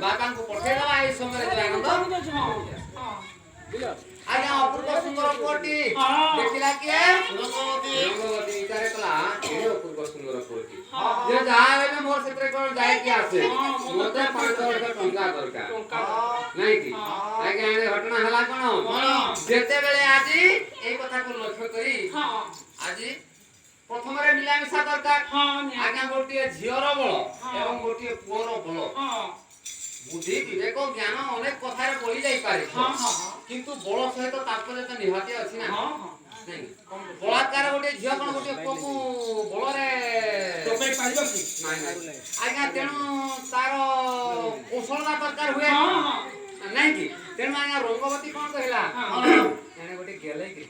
ବାପାଙ୍କୁ ପଠେଇଦେବା ଏଇ ସମୟରେ ଆଜ୍ଞା ଅପୂର୍ବ ସୁନ୍ଦର ପୁଅଟି ଦେଖିଲା କିଏ ରଙ୍ଗବତୀ ବିଚାର କଲା ଏ ଅପୂର୍ବ ସୁନ୍ଦର ପୁଅଟି ଯେ ଯାହା ହେଲେ ମୋର ସେଥିରେ କଣ ଯାଇକି ଆସେ ମତେ 5 ଲକ୍ଷ ଟଙ୍କା ଦରକାର ନାଇଁ କି ଆଜ୍ଞା ଏ ଘଟଣା ହେଲା କଣ ଯେତେବେଳେ ଆଜି ଏଇ କଥାକୁ ଲକ୍ଷ୍ୟ କରି ଆଜି ପ୍ରଥମରେ ମିଳାମିଶା ଦରକାର ଆଜ୍ଞା ଗୋଟିଏ ଝିଅର ବଳ ଏବଂ ଗୋଟିଏ ପୁଅର ବଳ ବୁଦ୍ଧି ବିବେକ ଜ୍ଞାନ ଅନେକ କଥାରେ ବଳି ଯାଇପାରେ କିନ୍ତୁ ବଳ ସହିତ ତାତ୍ପର୍ଯ୍ୟ ତ ନିହାତି ଅଛି ନା ବଳାତ୍କାର ଗୋଟେ ଝିଅ କଣ ଗୋଟେ ପୁଅକୁ ବଳରେ ଆଜ୍ଞା ତେଣୁ ତାର କୌଶଳତା ଦରକାର ହୁଏ ନାଇଁ କି ତେଣୁ ଆଜ୍ଞା ରଙ୍ଗବତୀ କଣ କହିଲା ଏଣେ ଗୋଟେ ଗେଲେଇକି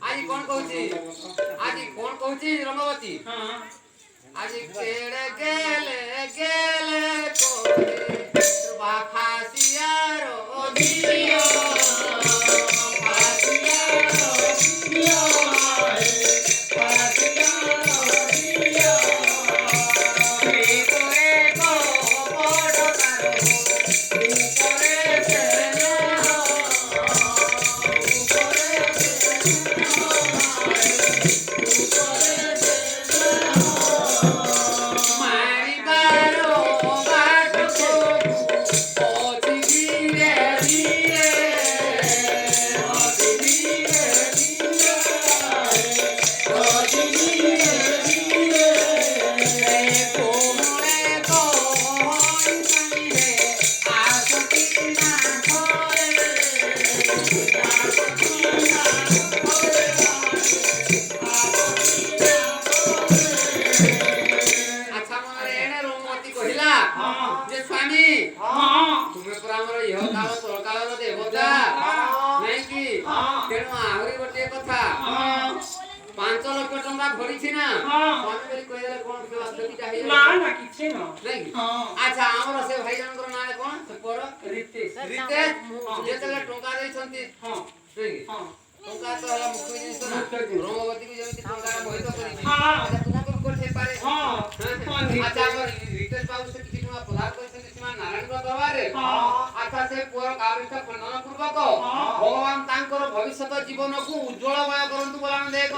ଆଜି କଣ କହୁଛି ରଙ୍ଗବତୀ ଆଜି କେଡେ ଗେଲେ ଗେଲେ କୋରେ ବାଫାସିଆର ଝିଅ ଦେବତା ନାଇଁ କି ତେଣୁ ଆହୁରି ଗୋଟିଏ କଥା 5 ଲକ୍ଷ ଟଙ୍କା ଧରିଛି ନା ସ୍ୱାମୀ ବୋଲି କହିଦେଲେ କଣ ବାସ୍ତବିକଟା ହେଇଯାଉଛି ଆଚ୍ଛା ଆମର ସେ ଭାଇ ଜଣଙ୍କର ନାଁ କଣ ସେ ପୁଅର ରିତେଶ ଯେତେବେଳେ ଟଙ୍କା ଦେଇଛନ୍ତି ଟଙ୍କା ତ ହେଲା ମୁଖ୍ୟ ଜିନିଷ ନା ରଙ୍ଗବତୀକୁ ଯେମିତି ଟଙ୍କାର ମୋହିତ କରିଛି ତୁମକୁ କରିଥାଇପାରେ ଆଚ୍ଛା ଆମର ରିତେଶ ବାବୁ ସେ କିଛି ଟଙ୍କା ପ୍ରଦାନ କରିଛନ୍ତି ସେମାନେ ନାରାୟଣଙ୍କ ଦରବାରରେ ଆଚ୍ଛା ସେ ପୁଅର କାରୁଷ୍ଠ ଖଣ୍ଡନ ପୂର୍ବକ ଭଗବାନ ତାଙ୍କର ଭବିଷ୍ୟତ ଜୀବନକୁ ଉଜ୍ଜଳମୟ କରନ୍ତୁ ବୋଲି ଆମେ ଦେଖ